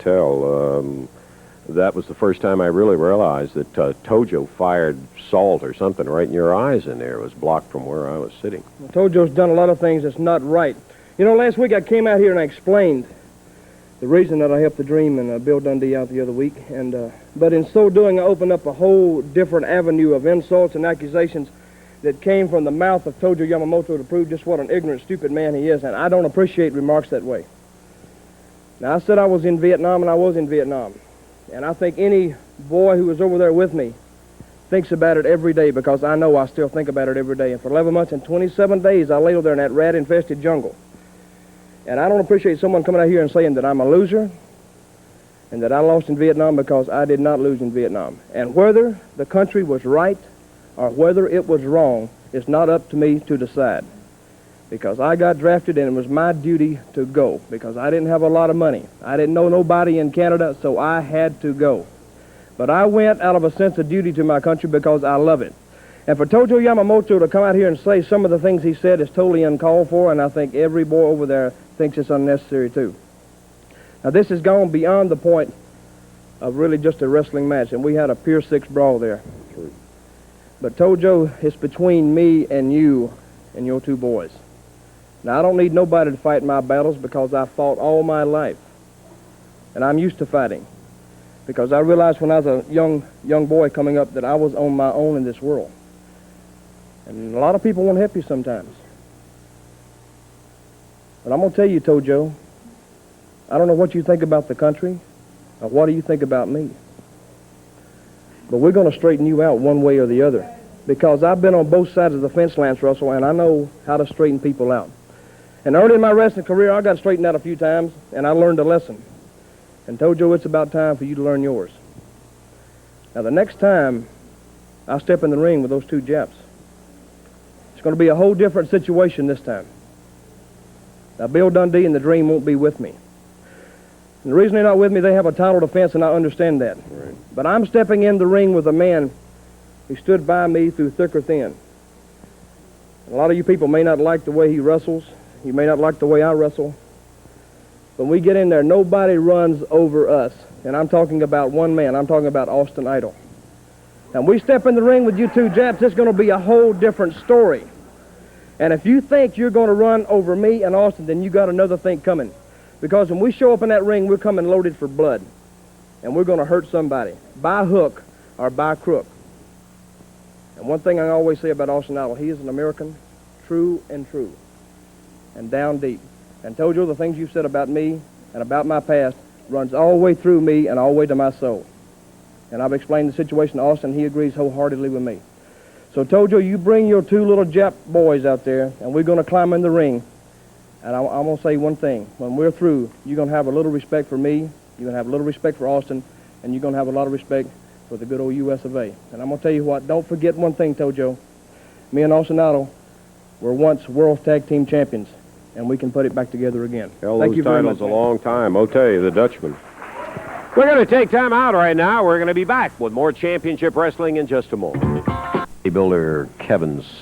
Mantell. That was the first time I really realized that Tojo fired salt or something right in your eyes in there. It was blocked from where I was sitting. Well, Tojo's done a lot of things that's not right. You know, last week I came out here and I explained the reason that I helped the Dream and Bill Dundee out the other week. But in so doing, I opened up a whole different avenue of insults and accusations that came from the mouth of Tojo Yamamoto to prove just what an ignorant, stupid man he is. And I don't appreciate remarks that way. Now, I said I was in Vietnam, and I was in Vietnam. And I think any boy who was over there with me thinks about it every day, because I know I still think about it every day. And for 11 months and 27 days, I lay over there in that rat-infested jungle. And I don't appreciate someone coming out here and saying that I'm a loser and that I lost in Vietnam, because I did not lose in Vietnam. And whether the country was right or whether it was wrong, it's not up to me to decide. Because I got drafted and it was my duty to go, because I didn't have a lot of money. I didn't know nobody in Canada, so I had to go. But I went out of a sense of duty to my country because I love it. And for Tojo Yamamoto to come out here and say some of the things he said is totally uncalled for, and I think every boy over there thinks it's unnecessary too. Now, this has gone beyond the point of really just a wrestling match, and we had a Pier 6 brawl there. But Tojo, it's between me and you and your two boys. Now, I don't need nobody to fight my battles, because I fought all my life. And I'm used to fighting. Because I realized when I was a young boy coming up that I was on my own in this world. And a lot of people won't help you sometimes. But I'm going to tell you, Tojo, I don't know what you think about the country, or what do you think about me. But we're going to straighten you out one way or the other. Because I've been on both sides of the fence, Lance Russell, and I know how to straighten people out. And early in my wrestling career, I got straightened out a few times, and I learned a lesson. And Tojo, it's about time for you to learn yours. Now, the next time I step in the ring with those two Japs, it's going to be a whole different situation this time. Now, Bill Dundee and the Dream won't be with me. And the reason they're not with me, they have a title defense, and I understand that. Right. But I'm stepping in the ring with a man who stood by me through thick or thin. A lot of you people may not like the way he wrestles. You may not like the way I wrestle. When we get in there, nobody runs over us. And I'm talking about one man. I'm talking about Austin Idol. And we step in the ring with you two Japs, it's going to be a whole different story. And if you think you're going to run over me and Austin, then you got another thing coming. Because when we show up in that ring, we're coming loaded for blood. And we're going to hurt somebody, by hook or by crook. And one thing I always say about Austin Idol, he is an American, true and true. And down deep. And Tojo, the things you've said about me and about my past runs all the way through me and all the way to my soul. And I've explained the situation to Austin. He agrees wholeheartedly with me. So, Tojo, you bring your two little Jap boys out there, and we're going to climb in the ring. And I'm going to say one thing. When we're through, you're going to have a little respect for me, you're going to have a little respect for Austin, and you're going to have a lot of respect for the good old U.S. of A. And I'm going to tell you what, don't forget one thing, Tojo. Me and Austin Idol were once World Tag Team Champions, and we can put it back together again. Thank you very much. A long time. Otay, the Dutchman. We're going to take time out right now. We're going to be back with more championship wrestling in just a moment. Builder Kevin's son.